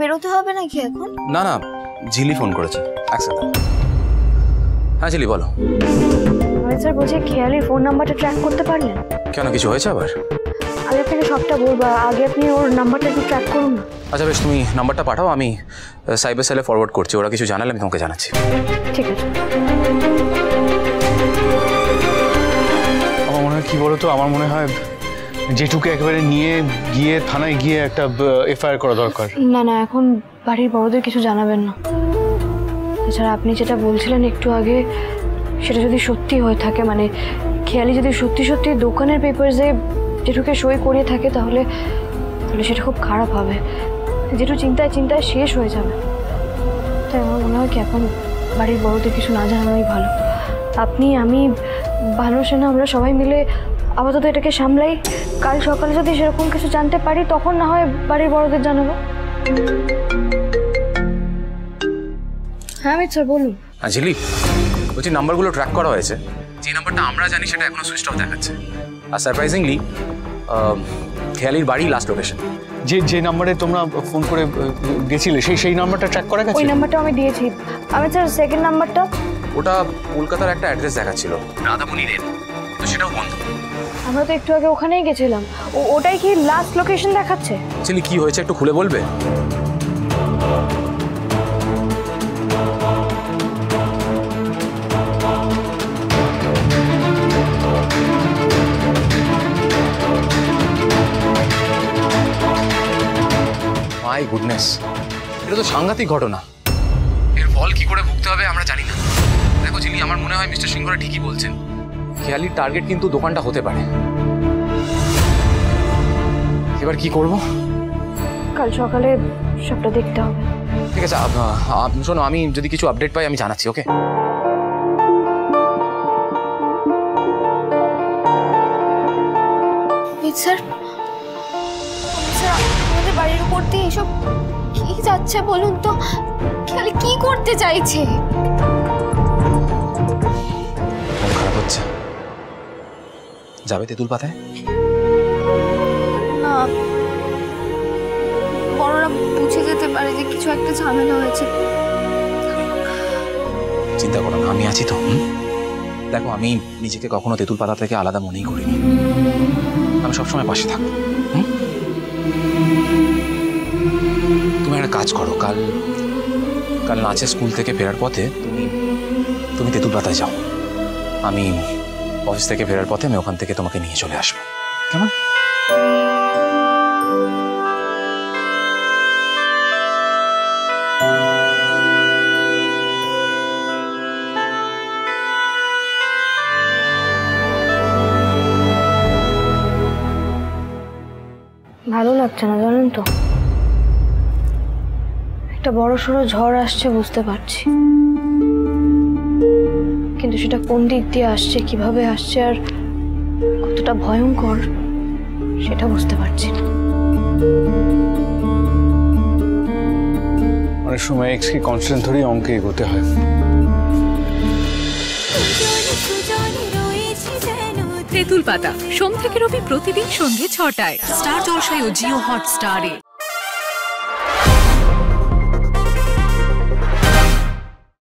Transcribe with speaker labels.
Speaker 1: বেরোতে হবে নাকি এখন?
Speaker 2: না না, ঝিলি ফোন করেছে। এক সেকেন্ড। হ্যাঁ ঝিলি বলো।
Speaker 3: আমি স্যার বলছি খেয়ালির ফোন নাম্বারটা ট্র্যাক করতে পারলেন?
Speaker 2: কেন, কিছু হয়েছে আবার?
Speaker 3: আগে থেকে সবটা বলবো, আগে আপনি ওর নাম্বারটা একটু ট্র্যাক করুন না।
Speaker 2: আচ্ছা বেশ, তুমি নাম্বারটা পাঠাও, আমি সাইবার সেলে ফরওয়ার্ড করছি। ওরা কিছু জানালে আমি তোমাকে জানাচ্ছি।
Speaker 3: ঠিক আছে।
Speaker 4: আমার মনে হয় কি বলতো, আমার মনে হয় যেটুকু একেবারে নিয়ে গিয়ে থানায় গিয়ে একটা এফআইআর করা দরকার।
Speaker 3: না না, এখন বাড়ির বড়দের কিছু জানাবেন না। এছাড়া আপনি যেটা বলছিলেন একটু আগে, সেটা যদি সত্যি হয়ে থাকে, মানে খেয়ালি যদি সত্যি সত্যি দোকানের পেপারসে যেটুকে সই করিয়ে থাকে, তাহলে সেটা খুব খারাপ হবে। যেটু চিন্তায় চিন্তায় শেষ হয়ে যাবে। তাই আমার মনে হয় কি এখন বাড়ির বড়দের কিছু না জানানোই ভালো। আপনি, আমি, ভালো সেনা, আমরা সবাই মিলে আপাতত এটাকে সামলাই। কাল সকালে যদি সেরকম কিছু জানতে পারি, তখন না হয় বাড়ির বড়দের জানাবো। হ্যাঁ অমিত স্যার বলুন।
Speaker 2: হ্যাঁ ঝিলি বলছি, নাম্বারগুলো ট্র্যাক করা হয়েছে। যে নাম্বারটা আমরা জানি সেটা এখনো সুইচ অফ দেখাচ্ছে। আর সারপ্রাইজিংলি খেয়ালির বাড়ি লাস্ট লোকেশন।
Speaker 4: যে নাম্বারে তোমরা ফোন করে গেছিলে সেই নাম্বারটা ট্র্যাক করা গেছে?
Speaker 3: ওই নাম্বারটা আমি দিয়েছি। আমি স্যার সেকেন্ড নাম্বারটা,
Speaker 2: ওটা কলকাতার একটা অ্যাড্রেস দেখাচ্ছিল, রাধামণি রেল, তো সেটাও বন্ধ।
Speaker 3: আমরা তো একটু আগে ওখানেই গেছিলাম। ওটাই কি লাস্ট লোকেশন দেখাচ্ছে?
Speaker 2: ঝিলি কি হয়েছে একটু খুলে বলবে? মাই গুডনেস, এটা তো সাংঘাতিক ঘটনা। এর ফল কি করে ভুগতে হবে আমরা জানি না। দেখো ঝিলি, আমার মনে হয় মিস্টার সিংহরা ঠিকই বলছেন। খেয়ালির টার্গেট কিন্তু দোকানটা হতে পারে। এবার কি করব?
Speaker 3: কাল সকালে সবটা দেখতে হবে।
Speaker 2: ঠিক আছে, শোনো, আমি যদি কিছু আপডেট পাই আমি জানাচ্ছি। ওকে?
Speaker 1: স্যার, আমাদের বাড়ির উপর দিয়ে এসব কি যাচ্ছে বলুন তো? খেয়ালি কি করতে চাইছে?
Speaker 2: মন খারাপ হচ্ছে। যাবে তেঁতুল পাতায়?
Speaker 1: না, বড়রা বুঝে যেতে পারে যে কিছু একটা ঝামেলা হয়েছে।
Speaker 2: চিন্তা করো না, আমি আছি তো। দেখো, আমি নিজেকে কখনো তেঁতুল পাতা থেকে আলাদা মনেই করিনি। আমি সবসময় পাশে থাকবো। তুমি একটা কাজ করো, কাল নাচের স্কুল থেকে ফেরার পথে তুমি তেঁতুল পাতায় যাও। আমি অফিস থেকে ফেরার পথে আমি ওখান থেকে তোমাকে নিয়ে চলে আসবো। কেমন?
Speaker 3: ভালো লাগছে না জানেন তো। একটা বড় সড়ো ঝড় আসছে বুঝতে পারছি, কিন্তু সেটা কোন দিক দিয়ে আসছে, কিভাবে আসছে, আর কতটা ভয়ঙ্কর সেটা বুঝতে পারছি না।
Speaker 4: অনেক সময় এক্স কি কনস্ট্যান্ট ধরেই অঙ্কে এগোতে হয়।
Speaker 5: তেঁতুল পাতা সোম থেকে রবি প্রতিদিন সন্ধ্যে ৬টায় স্টার জলসায় ও জিও হটস্টারে।